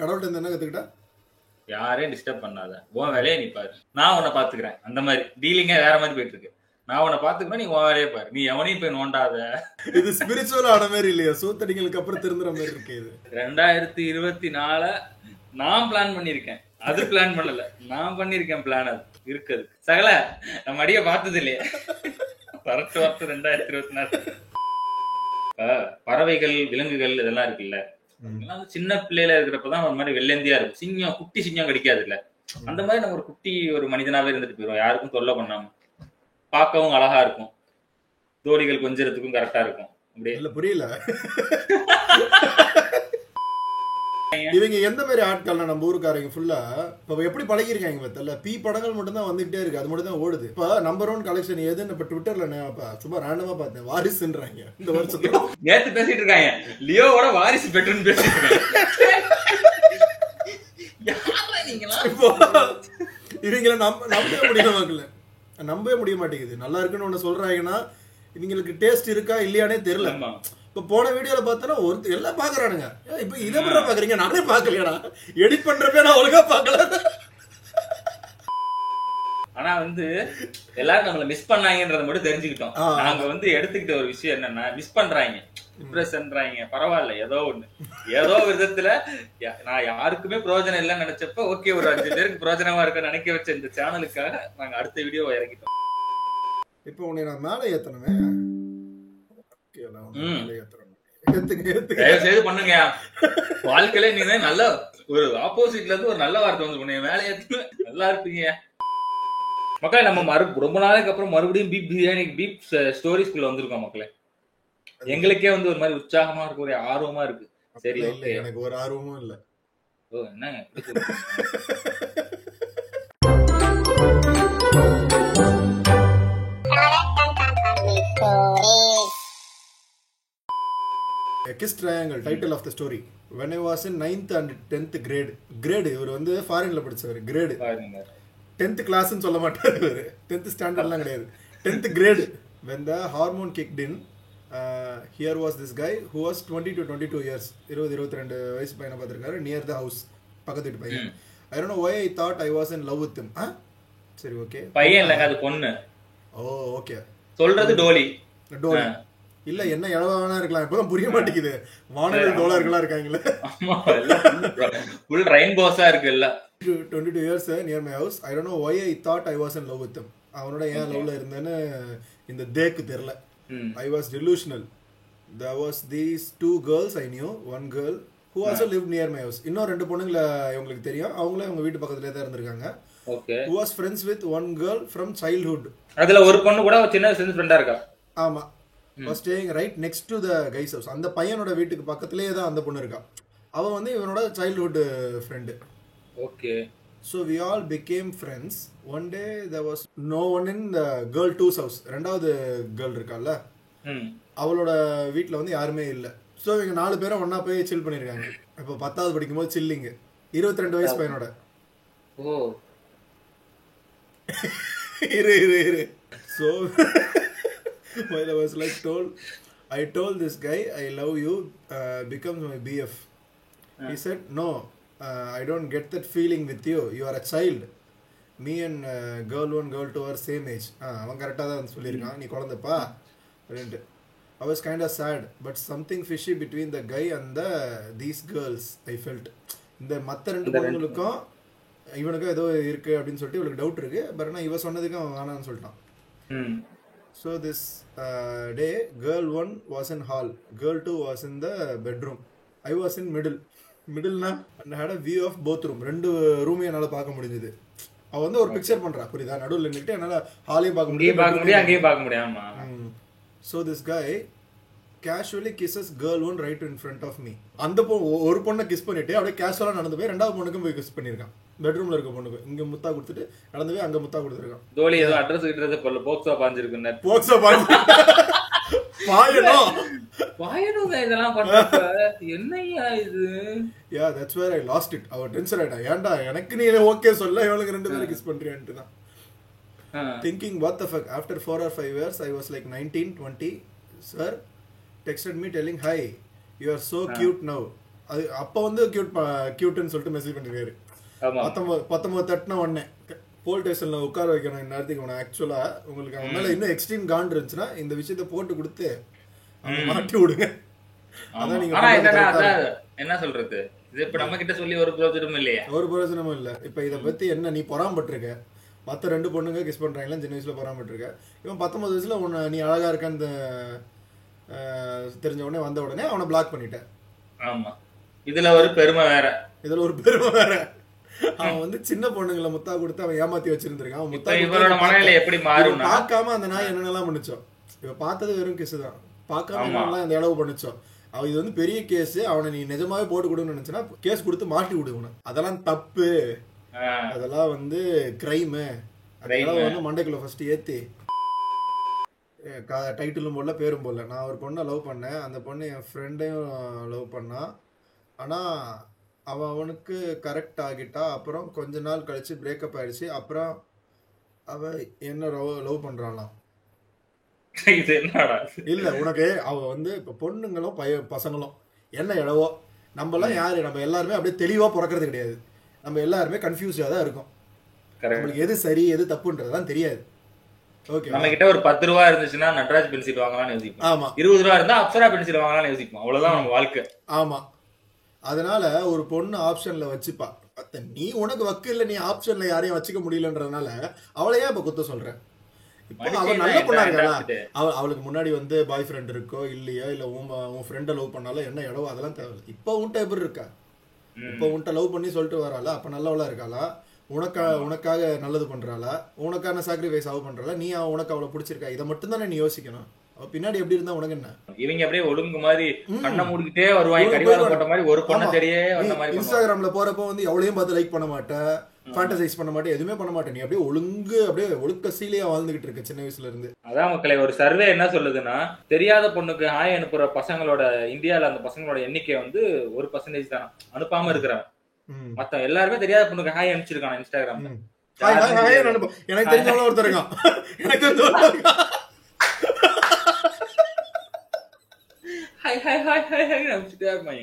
கடவுள்கிட்ட என்ன கத்துக்கிட்டா? யாரையும் டிஸ்டர்ப் பண்ணாத, உன் வேலையை நீ பாரு, நான் உன்னை பாத்துக்கிறேன். அந்த மாதிரி டீலிங்கே வேற மாதிரி போயிட்டு இருக்கு. நான் உன்னை பாத்துக்கிறேன், நீ உன் வேலையை பாரு, நீ எவனையும் போய் நோண்டாத. இது ஸ்பிரிச்சுவல் ஆன மாதிரி இல்லையா? சூத்தடிங்களுக்கு அப்புறம் திருந்துற மாதிரி இருக்கு இது. 2024 நான் பிளான் பண்ணிருக்கேன், அது பிளான் பண்ணல, நான் பண்ணிருக்கேன் பிளான். அது இருக்குது சகல நம்ம அடிய பார்த்தது இல்லையே. வரட்டு வரட்டு 2024. பறவைகள் விலங்குகள் இதெல்லாம் இருக்குல்ல, சின்ன பிள்ளையில இருக்கிறப்பதான் ஒரு மாதிரி வெள்ளந்தியா இருக்கும். சிங்கம், குட்டி சிங்கம் கடிக்காது இல்ல, அந்த மாதிரி நம்ம ஒரு குட்டி ஒரு மனிதனாவே இருந்துட்டு போயிடும், யாருக்கும் தொல்லை பண்ணாம. பார்க்கவும் அழகா இருக்கும், தோழிகள் கொஞ்சறதுக்கும் கரெக்டா இருக்கும். அப்படியே புரியல இவங்க எந்த மாதிரி ஆட்கள்னா நம்ம ஊருக்காரங்க ஃபுல்லா இப்ப எப்படி பழகிருக்காங்க பார்த்தல. பி படங்கள் மட்டும் தான் வந்துகிட்டே இருக்கு, அது மட்டும் தான் ஓடுது. இப்ப நம்பர் 1 கலெக்ஷன் எதுன்னு இப்ப ட்விட்டர்ல சும்மா ரேண்டமா பார்த்தேன், வாரிசுன்றாங்க இந்த வருஷத்துல. நேத்து பேசிட்டு இருக்காங்க லியோவோட வாரிசு பெற்றுன்னு பேசிட்டு இருக்காங்க. இவங்கள நம்பவே முடியல, நம்பவே முடிய மாட்டேங்குது. நல்லா இருக்குன்னு ஒண்ணு சொல்றாங்கன்னா இவங்களுக்கு டேஸ்ட் இருக்கா இல்லையானே தெரியல. இப்ப போன வீடியோல பார்த்தா ஒரு எல்லாம் பாக்குறானுங்க. இப்ப இதை மட்டும் பாக்குறீங்க, நானே பாக்கலையா? எடிட் பண்றப்ப நான் ஒழுங்கா பாக்கல. ஆனா எல்லாரும் நம்மள மிஸ் பண்ணாங்கன்றத மட்டும் தெரிஞ்சுக்கிட்டோம். நாங்க எடுத்துக்கிட்ட ஒரு விஷயம் என்னன்னா, மிஸ் பண்றாங்க, டிப்ரெஷன்றாங்க, பரவாயில்ல, ஏதோ ஒண்ணு, ஏதோ விதத்துல நான் யாருக்குமே பிரயோஜனம் இல்லைன்னு நினைச்சப்ப ஓகே, ஒரு 5 பேருக்கு பிரயோஜனமா இருக்க நினைக்க வச்ச இந்த சேனலுக்காக நாங்க அடுத்த வீடியோ இறக்கிட்டோம். இப்ப உன்னை நான் மேல ஏத்தணுமே, பண்ணுங்க. வாழ்க்கையில நீங்க நல்ல ஒரு ஆப்போசிட்ல இருந்து ஒரு நல்ல வார்த்தை வந்து மேல ஏத்து நல்லா இருப்பீங்க மக்களே. நம்ம ரொம்ப நாளைக்கு அப்புறம் மறுபடியும் பீப் பிரியாணி பீப் ஸ்டோரிஸ்குள்ள வந்திருக்கோம் மக்களே. எங்களுக்கே ஒரு மாதிரி உற்சாகமா இருக்கு, ஒரு ஆர்வமா இருக்கு. சரி, ஓகே, எனக்கு ஒரு ஆர்வமும் இல்ல. ஓ என்னங்க Kiss triangle, title of the story. When I was in 9th and 10th grade. இவர் ஃபாரின்ல படிச்சவர். கிரேடு 10th class ன்னு சொல்ல மாட்டாரு இவரு. 10th standardலாம் கிடையாது, 10th grade. When the hormone kicked in, here was this guy who was 20 to 22 years. 22 வயசு பையனை பார்த்திருக்காரு, near the house, பக்கத்து வீட்டு பையன். I don't know why I thought I was in love with him. சரி, okay, பையன் இல்லங்க, அது பொண்ணு. ஓ ஓகே, சொல்றது டோலி. இல்ல என்ன எவ்வளவு இருக்கலாம், இப்பதான் புரிய மாட்டேங்குது. வானவில் டோலர்களா இருக்காங்களே. full rainbows இருக்கு இல்ல. 22 years near my house. I don't know why I thought I was in love with him. அவனோட ஏன் லவ்ல இருந்தேன்னு இந்த தேக்கு தெரியல. I was delusional. There was these 2 girls I knew. One girl who also lived near my house. இன்னும் 2 பொண்ணுங்களை உங்களுக்கு தெரியும், அவங்களே அவங்க வீட்டு பக்கத்துலயே தான் இருந்திருக்காங்க. Okay. Who was friends with one girl from childhood. அதுல ஒரு பொண்ணு கூட சின்ன வயசுல ஃப்ரெண்டா இருக்கா. ஆமா, was staying right next to the guy's house. அந்த பையனோட வீட்டுக்கு பக்கத்துலயே தான் அந்த பொண்ணு இருக்கா. அவன் இவனோட childhood friend. Okay. So we all became friends. One day there was no one in the girl 2's house. ரெண்டாவது கேர்ள் இருக்கால, அவளோட வீட்ல யாருமே இல்ல. ஸோ இவங்க 4 பேரும் ஒன்னா போய் சில் பண்ணிருக்காங்க. இப்போ 10வது படிக்கும்போது சில்லிங்க, 22 வயசு பையனோட. ஓ இரு. So while I was I told this guy I love you, becomes my BF. He said no, I don't get that feeling with you. You are a child. Me and girl 1 girl 2 are same age. அவன் கரெக்டா தான் சொல்லிருக்கான், நீ குழந்தைப்பா அப்படின்ட்டு. I was kind of sad, but something fishy between the guy and these girls I felt. இந்த மத்த 2 பொண்ணுங்களுக்கும் இவனுக்கும் ஏதோ இருக்கு அப்படின்னு சொல்லிட்டு இவளுக்கு டவுட் இருக்கு. பட் ஆனால் இவ சொன்னதுக்கு அவன் வேணான்னு சொல்லிட்டான். So this day, girl 1 was in hall, girl 2 was in the bedroom. I was in middle-na, and I had a view of both room. 2 ரூமையும் என்னால் பார்க்க முடிஞ்சது. அவன் ஒரு பிக்சர் பண்றா, புரியுதா? நடுவில் நின்னுட்டு என்னால் ஹாலையும் பார்க்க முடியும், அங்கேயும் பார்க்க முடியாமா. So this guy casually kisses girl 1 right in front of me. அந்த ஒரு பொண்ணை கிஸ் பண்ணிட்டு அப்படியே கேஷுவலா நடந்து போய் 2வது பொண்ணுக்கும் போய் கிஸ் பண்ணிருக்கான். பெட்ரூம்ல இருக்க பொண்ணுக்கு இங்க முத்தா கொடுத்துட்டு நடந்து போய் அங்க முத்தா கொடுத்துருக்கான். தோலி ஏதோ அட்ரஸ் கிட்டறது போல போக்ஸோ பாஞ்சிருக்கு. போக்ஸோ பாயணும் இதெல்லாம் பண்றப்ப என்னையா இது? Yeah, that's where I lost it. அவ டென்ஷன் ஆயிட்டா. ஏன்டா எனக்கு நீ ஓகே சொல்ல, இவளுக்கு 2 பேரும் கிஸ் பண்றியான்ட்டு தான். Thinking what the fuck. After 4 or 5 years I was like 19, 20. Sir texted me telling hi, you are so cute now. அது அப்போ வந்து கியூட்னு சொல்லிட்டு மெசேஜ் பண்ணிருக்காரு. 19 தட்டின உடனே போலீஸ் ஸ்டேஷன்ல உட்கார வைக்கணும் இந்நேரத்துக்கு. அவனை ஆக்சுவலா உங்களுக்கு அவன் மேல இன்னும் எக்ஸ்ட்ரீம் காண்ட் இருந்துச்சுன்னா இந்த விஷயத்த போட்டு கொடுத்து அவங்க மாட்டி விடுங்க. அதான் நீங்க என்ன சொல்றது, இது இப்ப நம்ம கிட்ட சொல்லி ஒரு பிரயோஜனமும் இல்லையா? ஒரு பிரயோஜனமும் இல்ல. இப்ப இத பத்தி என்ன நீ பொறாமப்பட்டிருக்க, மத்த 2 பொண்ணுங்க கிஸ் பண்றாங்களா சின்ன வயசுல பொறாமப்பட்டிருக்க, இவன் 19 வயசுல உன்னை நீ அழகா இருக்கான்னு தெரிஞ்ச உடனே வந்த உடனே அவனை பிளாக் பண்ணிட்டேன். ஆமா, இதுல ஒரு பெருமை வேற. அவன் வந்து சின்ன பொண்ணுங்களை முத்தா கொடுத்து அவன் ஏமாத்தி வச்சிருந்திருக்கான். அவன் முத்தா இவரோட மனநிலை எப்படி மாறும் பார்க்காம அந்த நாய் என்னென்னலாம் பண்ணிச்சோம். இவ பார்த்தது வெறும் கிஸ் தான், பார்க்காம என்னெல்லாம் இந்த அளவு பண்ணிச்சோம். அவன் இது வந்து பெரிய கேஸ், அவனை நீ நிஜமாவே போட்டு கொடுன்னு நினைச்சுன்னா கேஸ் கொடுத்து மாட்டி விடுவன. அதெல்லாம் தப்பு, அதெல்லாம் வந்து கிரைமு. அதெல்லாம் வந்து மண்டைக்குள்ள ஃபர்ஸ்ட் ஏத்தி டைட்டிலும் போடல பேரும் போடல. நான் ஒரு பொண்ணை லவ் பண்ணேன், அந்த பொண்ணு என் ஃப்ரெண்டையும் லவ் பண்ணான். ஆனால் அவனுக்கு கரெக்ட் ஆகிட்டா. அப்புறம் கொஞ்ச நாள் கழிச்சு பிரேக்கப் ஆயிடுச்சு. அப்புறம் அவ என்ன லவ் பண்றாளாம். இல்ல உனக்கு அவ வந்து இப்ப பொண்ணுங்களும் பசங்களும் என்ன இளவோ, நம்ம எல்லாம் யாரு, நம்ம எல்லாருமே அப்படியே தெளிவா பிறக்கிறது கிடையாது. நம்ம எல்லாருமே கன்ஃபியூஸா தான் இருக்கும். நம்மளுக்கு எது சரி எது தப்புன்றதுதான் தெரியாது. ஓகே, நம்ம கிட்ட ஒரு 10 ரூபா இருந்துச்சுன்னா நட்ராஜ் பென்சில் வாங்கலாம்னு யோசிப்போம். ஆமா, 20 ரூபா இருந்தா அப்சரா பென்சில் வாங்கலாம்னு யோசிப்போம். அவ்வளவுதான் நம்ம வாழ்க்கை. ஆமா, அதனால ஒரு பொண்ணு ஆப்ஷன்ல வச்சுப்பா. நீ உனக்கு வக்கு இல்ல, நீ ஆப்ஷன்ல யாரையும் வச்சுக்க முடியலன்றதுனால அவளையே இப்ப குத்த சொல்ற. இப்போ அவள் நல்ல பொண்ணா இருக்கா, அவளுக்கு முன்னாடி வந்து பாய் ஃப்ரெண்ட் இருக்கோ இல்லையோ, இல்ல உன் ஃப்ரெண்டை லவ் பண்ணாலும் என்ன இடவோ அதெல்லாம் தேவை. இப்போ உன்ட்ட எப்படி இருக்கா, இப்போ உன்ட்ட லவ் பண்ணி சொல்லிட்டு வராளா, அப்ப நல்லவளா இருக்காளா, உனக்காக நல்லது பண்றாளா, உனக்கான சாக்ரிஃபைஸ் அவ பண்றாளா, நீ உனக்கு அவளை பிடிச்சிருக்கா, இதை மட்டும் தானே நீ யோசிக்கணும். பின்னாடி எப்படி இருந்தா உனக்கு என்ன? இவங்க அப்படியே ஒழுங்கு மாதிரி கண்ணை மூடிக்கிட்டே வருவாங்க, கடிவாளம் போட்ட மாதிரி ஒரு பொண்ணை தெரியே வந்த மாதிரி. இன்ஸ்டாகிராம்ல போறப்போ வந்து எவ்வளையும் பார்த்து லைக் பண்ண மாட்டேன், ஃபேண்டசைஸ் பண்ண மாட்டேன், எதுவுமே பண்ண மாட்டேன். நீ அப்படியே ஒழுக்க சீலையா வாழ்ந்துகிட்டு இருக்க சின்ன வயசுல இருந்து. அதான் மக்களே, ஒரு சர்வே என்ன சொல்லுதுன்னா, தெரியாத பொண்ணுக்கு ஹாய் அனுப்புற பசங்களோட இந்தியால அந்த பசங்களோட எண்ணிக்கை வந்து 1% தான் அனுப்பாம இருக்கிறாங்க. மத்த எல்லாருமே தெரியாத பொண்ணுக்கு ஹாய் அனுப்பிச்சிருக்காங்க இன்ஸ்டாகிராம்ல. எனக்கு தெரிஞ்சவங்க ஒருத்தர் இருக்கான், எனக்கு தெரிஞ்சவங்க அனுப்பிச்சுட்டே இருப்பாங்க,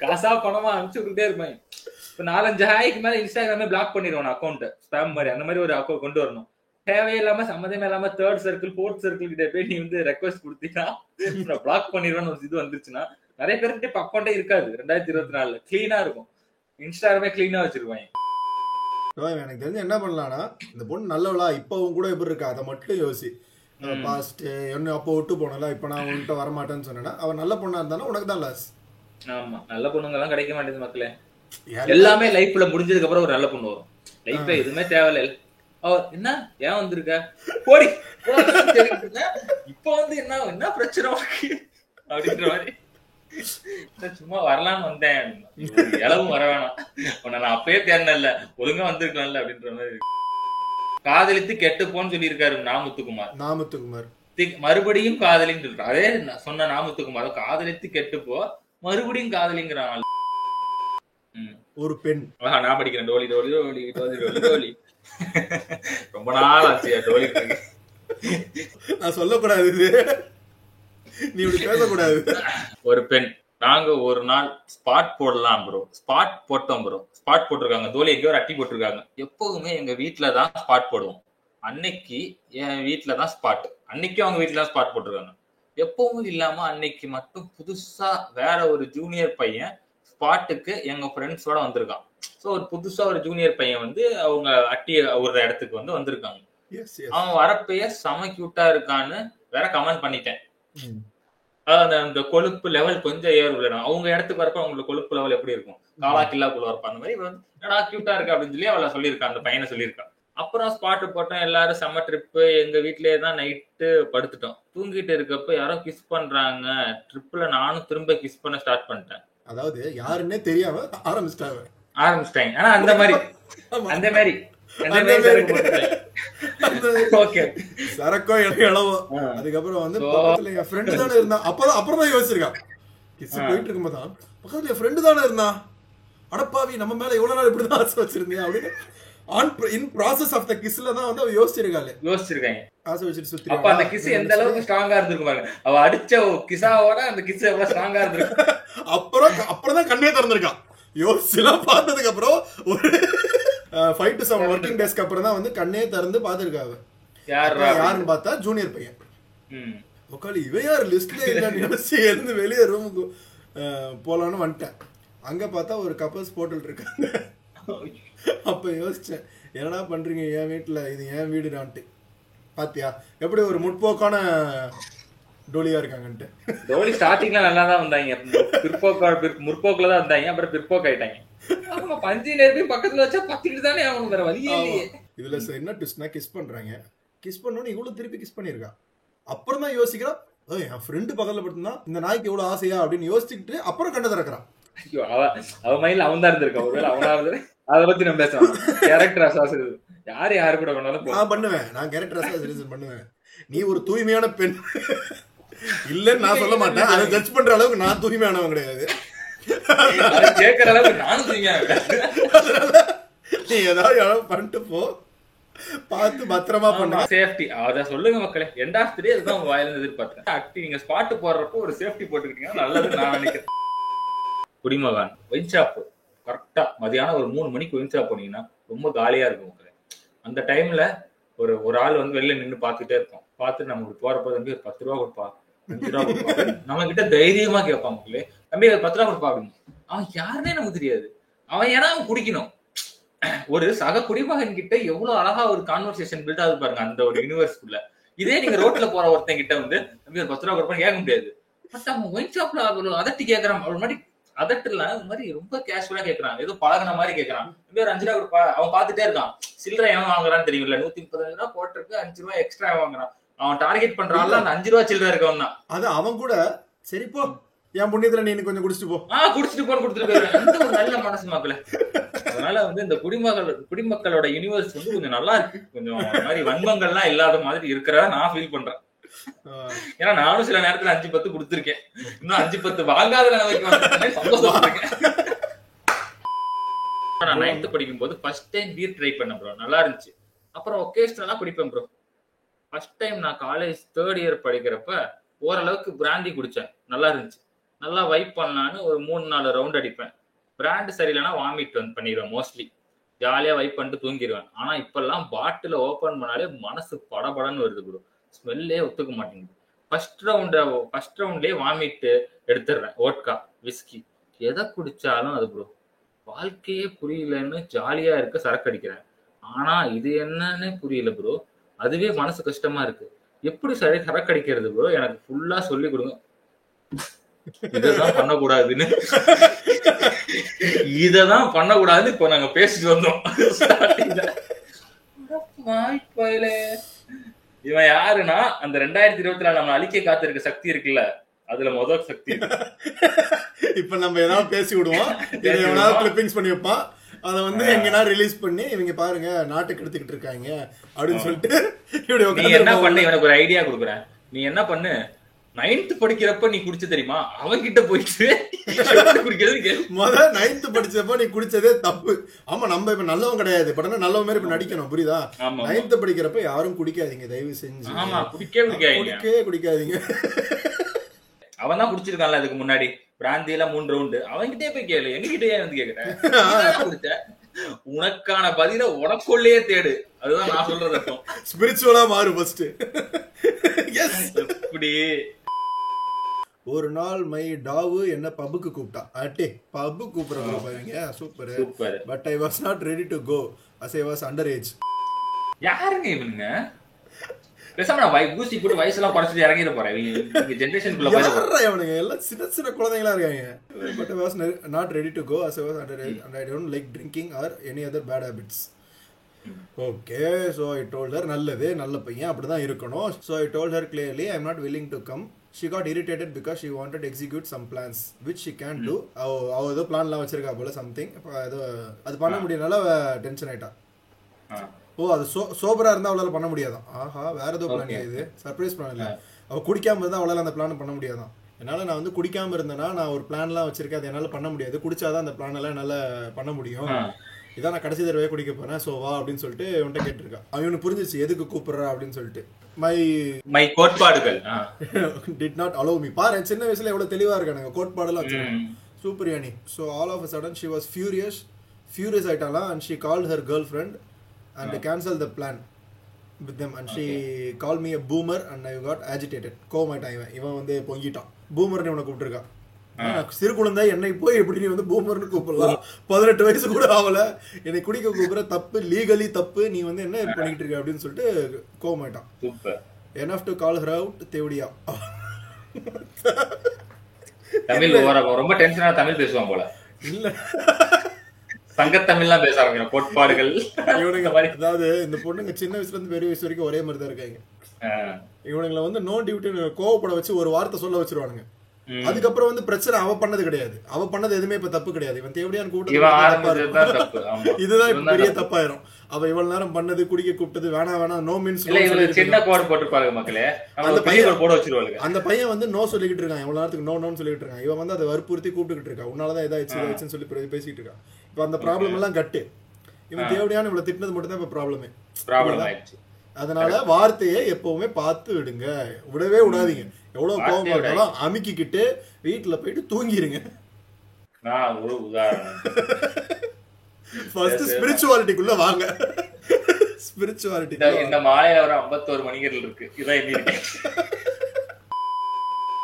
காசா பணமா அனுப்பிச்சு விட்டுட்டே இருப்பாங்க. இப்ப 4-5 ஹாய்க்கு மேல இன்ஸ்டாகிராமே பிளாக் பண்ணிடுவோம் அக்கௌண்ட், ஸ்பேம் மாதிரி. அந்த மாதிரி ஒரு அக்கௌண்ட் கொண்டு வரணும். தேவையில்லாம சம்மந்தமே இல்லாம 3rd சர்க்கிள் 4th சர்க்கிள் கிட்ட போய் நீ வந்து ரெக்வஸ்ட் கொடுத்தீங்கன்னா பிளாக் பண்ணிடுவேன்னு ஒரு இது வந்துருச்சுன்னா நிறைய பேருக்கு இப்ப அக்கௌண்டே இருக்காது. 2024 கிளீனா இருக்கும், இன்ஸ்டாகிராமே கிளீனா வச்சிருப்பாங்க. எனக்கு தெரிஞ்சு என்ன பண்ணலாம்னா, இந்த பொண்ணு நல்லவளா இப்பவும் கூட எப்படி இருக்கா அதை மட்டும் யோசி. பாஸ்ட் என்ன அப்போ விட்டு போனல, இப்ப நான் உன்கிட்ட வரமாட்டேன்னு சொன்னேன்னா அவன் நல்ல பொண்ணா இருந்தாலும் உனக்கு தான் லாஸ். ஆமா, நல்ல பொண்ணுங்க எல்லாம் கிடைக்க மாட்டேங்குது மக்களே. எல்லாமே லைஃப்ல முடிஞ்சதுக்கு அப்புறம் ஒரு நல்ல பொண்ணு வரும். லைஃப்ல எதுவுமே தேவையில்ல. என்ன ஏன் வந்திருக்க போடி, இப்ப வந்து என்ன பிரச்சனை அப்படின்ற மாதிரி சும்மா வரலான்னு வந்தேன், எளவும் வர வேணாம், உன்னை நான் அப்பயே தேர்ந்தல, ஒழுங்கா வந்திருக்கலாம்ல அப்படின்ற மாதிரி. காதலித்து கெட்டுப்போன்னு சொல்லி இருக்காரு நாமுத்துக்குமார். மறுபடியும் காதலின்னு சொல்றாரு. அதே சொன்ன நாமுத்துக்குமார் காதலித்து கெட்டுப்போ மறுபடியும் காதலிங்கிறான் ஒரு பெண். நான் படிக்கிறேன் டோலி டோலி டோலி டோலி டோலி டோலி. ரொம்ப நாள் ஆச்சு டோலி. நான் சொல்லக்கூடாது, நீ இப்படி பேசக்கூடாது. ஒரு பெண், நாங்க ஒரு நாள் ஸ்பாட் போடலாம் ப்ரோ, ஸ்பாட் போட்டோம் ப்ரோ. ஸ்பாட் போட்டிருக்காங்க, தோலி எங்கேயோ ஒரு அட்டி போட்டிருக்காங்க. எப்போதுமே எங்க வீட்டுல தான் ஸ்பாட் போடுவோம். அன்னைக்கு என் வீட்டுல தான் ஸ்பாட், அன்னைக்கும் அவங்க வீட்டுல தான் ஸ்பாட் போட்டிருக்காங்க. எப்பவும் இல்லாம அன்னைக்கு மட்டும் புதுசா வேற ஒரு ஜூனியர் பையன் ஸ்பாட்டுக்கு எங்க ஃப்ரெண்ட்ஸோட வந்திருக்கான். ஸோ ஒரு புதுசா ஒரு ஜூனியர் பையன் வந்து அவங்க அட்டி ஒரு இடத்துக்கு வந்து வந்திருக்காங்க. அவன் வரப்பைய செம கியூட்டா இருக்கான்னு வேற கமெண்ட் பண்ணிட்டேன். அந்த கொழுப்பு லெவல் கொஞ்சம் ஏறும். அவங்க இடத்துக்கு வரப்ப அவங்களுக்கு கொழுப்பு லெவல் எப்படி இருக்கும், காலா கில்லாக்குள்ள வரப்ப அந்த மாதிரி வந்து என்னடா கியூட்டா இருக்கு அப்படின்னு சொல்லி அவளை சொல்லியிருக்கான், அந்த பையனை சொல்லியிருக்கான். அப்புறம் ஸ்பாட்டு போட்டோம், எல்லாரும் செம்ம ட்ரிப்பு. எங்க வீட்லயே தான் நைட்டு படுத்துட்டோம். தூங்கிட்டு இருக்கப்ப யாரோ கிஸ் பண்றாங்க. ட்ரிப்ல நானும் திரும்ப கிஸ் பண்ண ஸ்டார்ட் பண்ணிட்டேன். அதாவது யாருன்னே தெரியாம ஆரம்பிச்சிட்டாங்க. ஆனா அந்த மாதிரி சரக்கோ இளவோ. அதுக்கப்புறம் வந்து பக்கத்துல என் ஃப்ரெண்டு தானே இருந்தான். அப்புறம் தான் யோசிச்சிருக்கான், கிஸ் போயிட்டு இருக்கும்போது பக்கத்துல என் ஃப்ரெண்டு தானே இருந்தான், அடப்பாவி நம்ம மேல எவ்வளவு நாள் இப்படிதான் ஆசை வச்சிருந்தேன் அப்படின்னு இன் ப்ராசஸ் ஆஃப் த கிஸ்ல தான் வந்து அவ யோசிச்சிருக்காங்க ஆசை வச்சுட்டு சுத்தி. அப்ப அந்த கிஸ் எந்த அளவுக்கு ஸ்ட்ராங்கா இருந்திருக்கும் பாருங்க. அவ அடிச்ச கிசாவோட அந்த கிஸ் எவ்வளவு ஸ்ட்ராங்கா இருந்திருக்கு. அப்புறம் தான் கண்ணே திறந்திருக்கான். யோசிச்சுலாம் பார்த்ததுக்கு அப்புறம் ஒரு 5 to 7 ஒர்க்கிங் டேஸ்க்கு அப்புறம் தான் வந்து கண்ணே திறந்து பாத்துருக்காங்க. யாருன்னு பார்த்தா ஜூனியர் பையன். உக்காளி இவன் யார் லிஸ்ட்ல இல்லன்னு யோசிச்சு எழுந்து வெளியே ரூமுக்கு போலான்னு வந்துட்டேன். அங்க பார்த்தா ஒரு கப்பல்ஸ் போட்டுட்டு இருக்காங்க. அப்ப யோசிச்சேன், என்னடா பண்றீங்க என் வீட்டுல, இது என் வீடுடான்ட்டு. பாத்தியா எப்படி ஒரு முற்போக்கான டோலியா இருக்காங்கன்ட்டு. டோலி ஸ்டார்டிங்ல நல்லா தான் வந்தாங்க, முற்போக்குல தான் வந்தாங்க, அப்புறம் பிற்போக்கு ஆயிட்டாங்க. பஞ்சு நேரத்தையும் பக்கத்துல வச்சா பத்திட்டு தானே ஆகணும், வேற வழியே இல்லையே. இதுல என்ன ட்விஸ்ட்னா, கிஸ் பண்றாங்க, கிஸ் பண்ணோன்னு இவ்வளவு திருப்பி கிஸ் பண்ணிருக்கா. அப்புறம் தான் யோசிக்கிறான், என் ஃப்ரெண்டு பக்கத்துல படுத்துனா இந்த நாய்க்கு எவ்வளவு ஆசையா அப்படின்னு யோசிச்சுட்டு அப்புறம் கண்ணை திறக்கிறான். ஐயோ, அவ மைண்ட்ல அவன் தான் இருந்திருக்கான். ஒருவேளை அவனாவது அதை பத்தி நம்ம பேசலாம். கேரக்டர் அசாசினேஷன் யாரு கூட வேணாலும் நான் பண்ணுவேன். நான் கேரக்டர் அசாசினேஷன் பண்ணுவேன். நீ ஒரு தூய்மையான பெண் இல்லன்னு நான் சொல்ல மாட்டேன். அதை ஜட்ஜ் பண்ற அளவுக்கு நான் தூய்மையானவன் கிடையாது. கேட்கற அளவுக்கு நானும் தூய்மையான. நீ ஏதாவது பண்ணிட்டு போ, பார்த்து பத்திரமா பண்ண. சேஃப்டி அத சொல்லுங்க மக்களே. எண்ட் ஆஃப் தி டே அதுதான் உங்க வாயில இருந்து எதிர்பார்த்தேன். அக்டி நீங்க ஸ்பாட் போடுறப்போ ஒரு சேஃப்டி போட்டுக்கிட்டீங்கன்னா நல்லதுன்னு நான் நினைக்கிறேன். குடிமகான் ஒயின் ஷாப் கரெக்டா மதியானம் ஒரு 3 மணிக்கு ஒயின் ஷாப் போனீங்கன்னா ரொம்ப காலியா இருக்கும் மக்களே. அந்த டைம்ல ஒரு ஆள் வந்து வெளில நின்று பார்த்துட்டே இருப்போம். பார்த்து நமக்கு போறப்போ தம்பி ஒரு 10 ரூபா கொடுப்பா, 5 ரூபா கொடுப்பா, நம்ம கிட்ட தைரியமா கேட்பான் மக்களே. தம்பி 10 ரூபா கொடுப்பா அப்படின்னு. அவன் யாருன்னே நமக்கு தெரியாது. அவன் ஏன்னா அவன் குடிக்கணும். ஒரு சக குடிமகன் கிட்ட எவ்வளவு அழகா ஒரு கான்வர்சேஷன் பில்ட் ஆகுது பாருங்க அந்த ஒரு யூனிவர்ஸ்குள்ள. இதே நீங்க ரோட்ல போற ஒருத்தன் கிட்ட வந்து தம்பி ஒரு 10 ரூபா கொடுப்பான்னு கேட்க முடியாது. பட் அவன் ஒயின் ஷாப்ல அதட்டி கேட்கறான். ஒரு மாதிரி அதட்டுல இந்த மாதிரி ரொம்ப கேஷுவலா கேட்கறான், ஏதோ பழகின மாதிரி கேட்கறான். தம்பி ஒரு 5 ரூபா கொடுப்பா. அவன் பார்த்துட்டே இருக்கான். சில்லறை எவன் வாங்குறான்னு தெரியும்ல. 135 ரூபா போட்டிருக்கு, 5 ரூபா எக்ஸ்ட்ரா வாங்குறான். அவன் டார்கெட் பண்றான்ல அந்த 5 ரூபா சில்லறை இருக்கவன் தான். அது அவன் கூட சரிப்போ என் புண்ணியத்துல நீ கொஞ்சம் குடிச்சிட்டு போ, குடிச்சிட்டு போன்னு கொடுத்துட்டு ஒரு நல்ல மனசு மக்களே. அதனால வந்து இந்த குடிமக்களோட யூனிவர்ஸ் வந்து கொஞ்சம் நல்லா இருக்கு. கொஞ்சம் மாதிரி வன்மங்கள்லாம் இல்லாத மாதிரி இருக்கிறதா நான் ஃபீல் பண்றேன். ஏன்னா நானும் சில நேரத்துல 5-10 கொடுத்துருக்கேன். இன்னும் 5-10 வாங்காத நிலைமைக்கு சந்தோஷப்பட்டிருக்கேன். நான் 9th படிக்கும் போது ஃபர்ஸ்ட் டைம் பீர் ட்ரை பண்ணேன் ப்ரோ. நல்லா இருந்துச்சு. அப்புறம் ஒகேஷனலா குடிப்பேன் ப்ரோ. ஃபர்ஸ்ட் டைம் நான் காலேஜ் 3rd இயர் படிக்கிறப்ப ஓரளவுக்கு பிராந்தி குடிச்சேன். நல்லா இருந்துச்சு. நல்லா வைப் பண்ணலான்னு ஒரு 3-4 ரவுண்ட் அடிப்பேன். பிராண்ட் சரியில்லைன்னா வாமிட் பண்ணிடுவேன். மோஸ்ட்லி ஜாலியா வைப் பண்ணிட்டு தூங்கிடுவேன். ஆனா இப்பெல்லாம் பாட்டில ஓபன் பண்ணாலே மனசு படபடன்னு வருது ப்ரோ. ஸ்மெல்லே ஒத்துக்க மாட்டேங்குது. ஃபர்ஸ்ட் ரவுண்ட்லயே வாமிட்டு எடுத்துடுறேன். ஓட்கா, விஸ்கி எதை குடிச்சாலும் அது ப்ரோ. வாழ்க்கையே புரியலன்னு ஜாலியா இருக்க சரக்கு அடிக்கிறேன். ஆனா இது என்னன்னு புரியல ப்ரோ. அதுவே மனசு கஷ்டமா இருக்கு. எப்படி சரக்கு அடிக்கிறது ப்ரோ? எனக்கு ஃபுல்லா சொல்லி கொடுங்க. இததான் பண்ணக்கூடாதுன்னு இப்ப நாங்க பேசிட்டு வந்தோம். இவன் யாருன்னா அந்த 2024 நம்ம அழிக்க காத்திருக்க சக்தி இருக்குல்ல, அதுல முதல் சக்தி. இப்ப நம்ம ஏதாவது பேசி விடுவோம், எவனாவது கிளிப்பிங்ஸ் பண்ணி வைப்பான், அதை வந்து எங்கன்னா ரிலீஸ் பண்ணி இவங்க பாருங்க நாட்டுக்கு எடுத்துக்கிட்டு இருக்காங்க அப்படின்னு சொல்லிட்டு நீ என்ன பண்ண, இவனுக்கு ஒரு ஐடியா கொடுக்குறேன். நீ என்ன பண்ணு, 9th படிக்கிறப்ப நீ குடிச்ச தெரியுமா, அவன்கிட்ட போயிட்டு குடிக்கிறது. 9th படிச்சப்ப நீ குடிச்சதே தப்பு. ஆமா, நம்ம இப்ப நல்லவன் கிடையாது, பட் நல்லவன் மாதிரி இப்ப நடிக்கணும், புரியுதா? 9th படிக்கிறப்ப யாரும் குடிக்காதீங்க தயவு செஞ்சு. ஆமா, குடிக்கவே குடிக்காதீங்க. அவன் தான் குடிச்சிருக்கான்ல அதுக்கு முன்னாடி பிராந்தியில 3 ரவுண்டு. அவன்கிட்டே போய் கேளு, எங்ககிட்டயே வந்து கேக்குறேன். உனக்கான பதில உனக்குள்ளேயே தேடு. அதுதான் நான் சொல்றது அர்த்தம். ஸ்பிரிச்சுவலா மாறு ஃபர்ஸ்ட். எப்படி ஒரு நாள் மை டாவு என்ன பப்புக்கு கூப்பிட்டா. அட்டே பப்பு கூப்பிடுறாங்க பாருங்க, super super. But I was not ready to go as I was under age. யாருங்க இவனுங்க? பேசாம நான் பூஸ்டி போட்டு வயசுலாம் குறைச்சிட்டு இறங்கிட போறேன். இவங்க ஜெனரேஷனுக்குள்ள போயிடுறாங்க. இவனுங்க எல்லாம் சின்ன சின்ன குழந்தைங்களா இருக்காங்க. But I was not ready to go as I was under age and I don't like drinking or any other bad habits. Okay, so I told her, நல்லது, நல்ல பையன், அப்படிதான் இருக்கணும். So I told her clearly I am not willing to come. She got irritated because she wanted execute some plans which she can do. அவ ஏதோ பிளான்லாம் வச்சிருக்கா போல சம்திங். ஏதோ அது பண்ண முடியனால டென்ஷன் ஆயிட்டா. ஓ, அது சோபரா இருந்தா அவளால பண்ண முடியாதான். ஆஹா, வேற ஏதோ பிளான். இது சர்ப்ரைஸ் பிளான் இல்லை. அவ குடிக்காம இருந்தா அவளால அந்த பிளான் பண்ண முடியாதான். என்னால நான் வந்து குடிக்காம இருந்தேன்னா நான் ஒரு பிளான்லாம் வச்சிருக்கேன், அது என்னால பண்ண முடியாது. குடிச்சாதான் அந்த பிளான் எல்லாம் என்னால பண்ண முடியும். இதான் நான் கடைசி தடவை குடிக்க போறேன், ஸோ வா அப்படின்னு சொல்லிட்டு இவன்கிட்ட கேட்டிருக்கா. அவனுக்கு புரிஞ்சிச்சு எதுக்கு கூப்பிடுறா அப்படின்னு சொல்லிட்டு. மை கோட்பாடுகள் டிட் நாட் அலோவ் மீ. பாரு சின்ன வயசுல எவ்வளவு தெளிவா இருக்கானுங்க, கோட்பாடெல்லாம் வச்சிருக்காங்க. சூப்பர் யானி. So all of a sudden she was furious ஆயிட்டாலாம். And she called her girl friend and cancel the plan with them and she called me a boomer and I got agitated. கோமாயிட்டான் இவன் வந்து பொங்கிட்டான். பூமர்னு இவனை கூப்பிட்டுருக்கான். சிறு குழந்தை என்னை போய் எப்படி நீ வந்து பூமர்னு கூப்பிடலாம், 18 வயசு கூட ஆகல, என்னை குடிக்க கூப்பிடுற தப்பு, லீகலி தப்பு, நீ வந்து என்ன பண்ணிட்டு இருக்க அப்படின்னு சொல்லிட்டு கோமாயிட்டான். enough to call her out தேவடியா. Tamil ரொம்ப டென்ஷனா தமிழ் பேசுவான் போல. இல்ல சங்கத்தமிழ்லாம் பேச ஆரம்பிக்கிறோம், கோட்பாடுகள் இவனுங்க. அதாவது இந்த பொண்ணுங்க சின்ன வயசுல இருந்து பெரிய வயசு வரைக்கும் ஒரே மாதிரி தான் இருக்காங்க. இவனுங்களை வந்து நோ டியூட்டி கோவப்பட வச்சு ஒரு வார்த்தை சொல்ல வச்சிருவானுங்க. அதுக்கப்புறம் வந்து பிரச்சனை அவ பண்ணது கிடையாது, அவ பண்ணது எதுவுமே இப்ப தப்பு கிடையாது. இவன் தேவடியான்னு கூப்பிட்டு இதுதான் இப்ப பெரிய தப்பாயிரும். அவ இவ்வளவு நேரம் பண்ணது, குடிக்க கூப்பிட்டது, வேணா நோ மீன்ஸ் சின்ன கோடு போட்டுருப்பாங்க மக்களே. அந்த பையன் போட வச்சிருவாங்க. அந்த பையன் வந்து நோ சொல்லிக்கிட்டு இருக்கான், எவ்வளவு நேரத்துக்கு நோன்னு சொல்லிட்டு இருக்கான். இவன் வந்து அதை வற்புறுத்தி கூப்பிட்டுக்கிட்டு இருக்கான், உன்னாலதான் இதாச்சுன்னு சொல்லி பேசிட்டு இருக்கான். இப்ப அந்த ப்ராப்ளம் எல்லாம் கட்டு. இவன் தேவடியான்னு இவ்வளவு திட்டினது மட்டும் தான் இப்ப ப்ராப்ளம் ஆயிடுச்சு. அதனால வார்த்தையை எப்பவுமே பார்த்து விடுங்க, விடவே விடாதீங்க. எவ்வளவு கோபம் இருந்தாலும் அமுக்கிக்கிட்டு வீட்டுல போயிட்டு தூங்கிருங்க. ஒரு உதாரணம், ஃபர்ஸ்ட் ஸ்பிரிச்சுவாலிட்டிக்குள்ள வாங்க. ஸ்பிரிச்சுவாலிட்டி இந்த மாலையில வர 51 மணிகள் இருக்கு. இதான்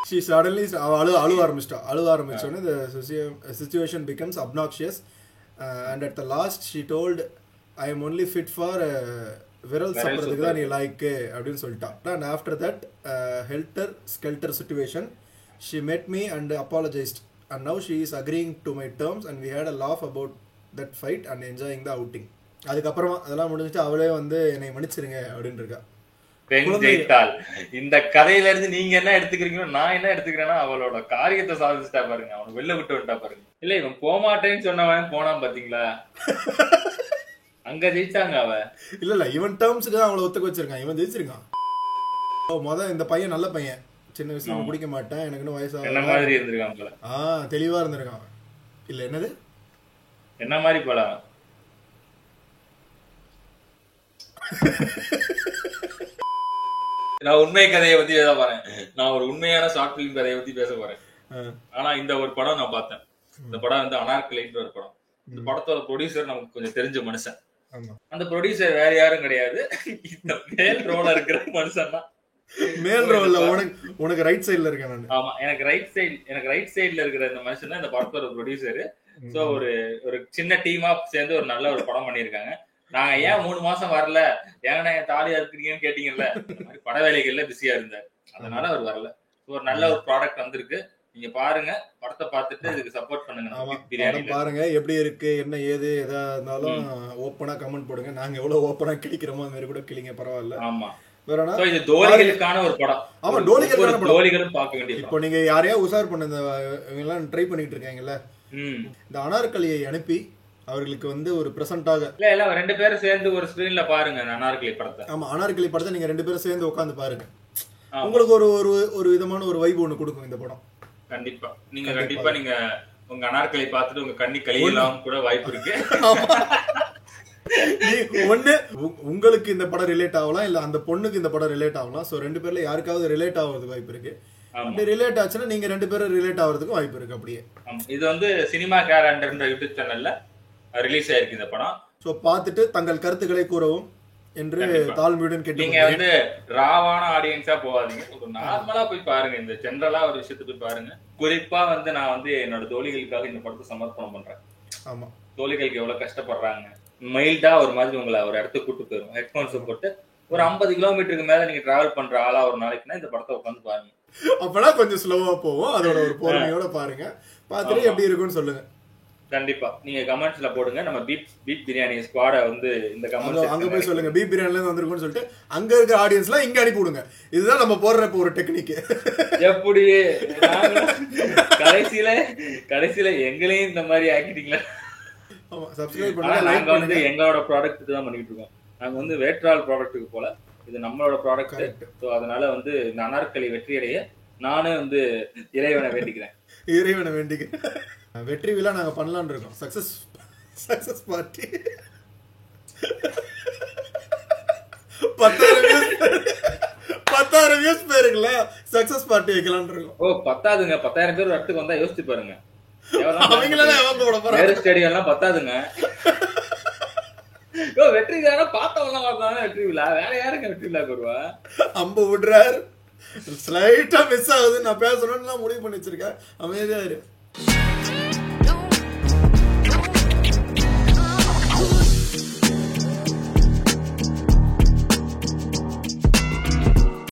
she suddenly அழுவ ஆரம்பிச்சோன்னே the situation becomes obnoxious and at the last she told I am only fit for விரல் சாப்பிட்றதுக்கு தான் நீ லைக்கு அப்படின்னு சொல்லிட்டான். And after that helter skelter situation she met me and apologized and now she is agreeing to my terms and we had a laugh about that fight and enjoying the outing. அதுக்கப்புறமா அதெல்லாம் முடிஞ்சிட்டு அவளே வந்து என்னை மன்னிச்சிருங்க அப்படின்னு இருக்கா. இந்த கதையில இருந்து நீங்க என்ன எடுத்துக்கிறீங்களோ நான் என்ன எடுத்துக்கிறேன்னா அவளோட காரியத்தை சாதிச்சுட்டா பாருங்க, அவனுக்கு வெளில விட்டு விட்டா பாருங்க. இல்ல இவன் போமாட்டேன்னு சொன்னவன் போனான் பாத்தீங்களா, அங்க ஜெயிச்சாங்க. அவ இல்ல இவன் டேர்ம்ஸ்க்கு தான் அவளை ஒத்துக்க வச்சிருக்கான், இவன் ஜெயிச்சிருக்கான். இந்த பையன் நல்ல பையன், சின்ன வயசுல குடிக்க மாட்டேன், எனக்கு இன்னும் வயசாக என்ன மாதிரி இருந்திருக்கான் போல. தெளிவா இருந்திருக்கான். இல்ல என்னது என்ன மாதிரி போல. நான் உண்மை கதையை பத்தி பேச போறேன். நான் ஒரு உண்மையான ஷார்ட் பிலிம் கதையை பத்தி பேச போறேன். ஆனா இந்த ஒரு படம் நான் பார்த்தேன். இந்த படம் வந்து அனார்கலின்ற ஒரு படம். இந்த படத்தோட ப்ரொடியூசர் நமக்கு கொஞ்சம் தெரிஞ்ச மனுஷன். அந்த ப்ரொடியூசர் வேற யாரும் கிடையாது, இந்த மேல் ரோல இருக்கிற மனுஷன் தான். மேல் ரோல்ல உனக்கு ரைட் சைடுல இருக்கேன் நான். ஆமா, எனக்கு ரைட் சைடுல இருக்கிற இந்த மனுஷன் தான் இந்த படத்தோட ப்ரொடியூசர். சோ ஒரு சின்ன டீமா சேர்ந்து ஒரு நல்ல ஒரு படம் பண்ணிருக்காங்க. நாங்க ஏன் 3 மாசம் வரல, ஏன்னா என் தாலியா இருக்கிறீங்கன்னு கேட்டீங்கல்ல, பட வேலைகள்ல பிஸியா இருந்தாரு, அதனால அவர் வரல. ஒரு நல்ல ஒரு ப்ராடக்ட் வந்திருக்கு, நீங்க பாருங்க, படத்தை பார்த்துட்டு இதுக்கு சப்போர்ட் பண்ணுங்க. பாருங்க எப்படி இருக்கு, என்ன ஏது, எதா இருந்தாலும் ஓப்பனா கமெண்ட் போடுங்க. நாங்க எவ்வளவு ஓப்பனா கிளிக்கிறோமோ அந்த மாதிரி கூட கிளிங்க, பரவாயில்ல. ஆமா, இது தோழிகளுக்கான ஒரு படம். ஆமா, தோழிகளும் பார்க்க வேண்டிய. இப்போ நீங்க யாரையா உசார் பண்ண இவங்க ட்ரை பண்ணிட்டு இருக்காங்கல்ல, இந்த அனார்கலியை அனுப்பி அவர்களுக்கு வந்து ஒரு பிரசன்டாக இல்ல 2 பேரும் சேர்ந்து ஒரு ஸ்கிரீன்ல பாருங்க அனார்கலி படத்தை. ஆமா, அனார்கலி படத்தை நீங்க 2 பேரும் சேர்ந்து உட்கார்ந்து பாருங்க, உங்களுக்கு ஒரு விதமான ஒரு வைப் ஒண்ணு கொடுக்கும் இந்த படம். கண்டிப்பா நீங்க உங்க அனார்கலி பார்த்துட்டு உங்க கண்ணி கழியலாம் கூட வாய்ப்பு இருக்கு. ஒண்ணு உங்களுக்கு இந்த படம் ரிலேட் ஆகலாம், இல்ல அந்த பொண்ணுக்கு இந்த படம் ரிலேட் ஆகலாம். சோ 2 பேர்ல யாருக்காவது ரிலேட் ஆகிறதுக்கு வாய்ப்பு இருக்கு. அப்படி ரிலேட் ஆச்சுன்னா நீங்க 2 பேரும் ரிலேட் ஆகிறதுக்கு வாய்ப்பு இருக்கு. அப்படியே இது வந்து சினிமா கேலண்டர்ன்ற யூடியூப் சேனல்ல ரிலீஸ் ஆயிருக்கு இந்த படம். சோ பார்த்துட்டு தங்கள் கருத்துக்களை கூறவும் என்று தாழ்மையுடன் கேட்டு. நீங்க வந்து ராவான ஆடியன்ஸா போகாதீங்க, ஒரு நார்மலா போய் பாருங்க, இந்த ஜெனரலா ஒரு விஷயத்தை போய் பாருங்க. குறிப்பா வந்து நான் வந்து என்னோட தோழிகளுக்காக இந்த படத்தை சமர்ப்பணம் பண்றேன். ஆமா, தோழிகளுக்கு எவ்வளவு கஷ்டப்படுறாங்க. மைல்டா ஒரு மாதிரி உங்களை ஒரு இடத்துக்கு கூட்டு போயிடும். ஹெட்போன்ஸ் போட்டு ஒரு 50 கிலோமீட்டருக்கு மேல நீங்க டிராவல் பண்ற ஆளா ஒரு நாளைக்குன்னா இந்த படத்தை உட்காந்து பாருங்க. அப்பெல்லாம் கொஞ்சம் ஸ்லோவா போவோம், அதோட ஒரு பொறுமையோட பாருங்க, பார்த்துட்டு எப்படி இருக்குன்னு சொல்லுங்க. கண்டிப்பா நீங்க கமெண்ட்ஸ்ல போடுங்க. நம்ம பீட் பிரியாணி ஸ்குவாட வந்து இந்த கமெண்ட்ஸ் அங்க போய் சொல்லுங்க, பீட் பிரியாணில இருந்து வந்திருக்குன்னு சொல்லிட்டு அங்க இருக்க ஆடியன்ஸ்லாம் இங்க அனுப்பி விடுங்க. இதுதான் நம்ம போடுற இப்போ ஒரு டெக்னிக். எப்படி கடைசியில எங்களையும் இந்த மாதிரி ஆக்கிட்டீங்களா? ஆமா, சப்ஸ்கிரைப் பண்ணுங்க. நாங்க வந்து எங்களோட ப்ராடக்ட் தான் பண்ணிட்டு இருக்கோம். நாங்க வந்து வேட்ரால் ப்ராடக்ட்டுக்கு போல, இது நம்மளோட ப்ராடக்ட். ஸோ அதனால வந்து இந்த அனார்கலி வெற்றியடைய நானும் வந்து இறைவனை வேண்டிக்கிறேன். வெற்றி விழா நாங்க பண்ணலாம்னு இருக்கோம். சக்சஸ் சக்சஸ் பார்ட்டி 10,000 வியூஸ் பேருங்களா சக்சஸ் பார்ட்டி வைக்கலாம்னு இருக்கோம். ஓ 10,000ங்க, 10,000 பேர் இடத்துக்கு வந்தா யோசிச்சு பாருங்க. அவங்களெல்லாம் எவங்க போட போறாங்க? ஸ்டேடியம் எல்லாம் 10,000ங்க. ஓ வெற்றி விழா பார்த்தவங்கலாம் வரலாம். வெற்றி விழா வேற யாருங்க வெற்றி விழா வருவா? அம்பு விடுறாரு, ஸ்லைட்டா மிஸ் ஆகுது. நான் பேசணும்னு முடிவு பண்ணி வச்சிருக்கேன். அமைதியா இரு.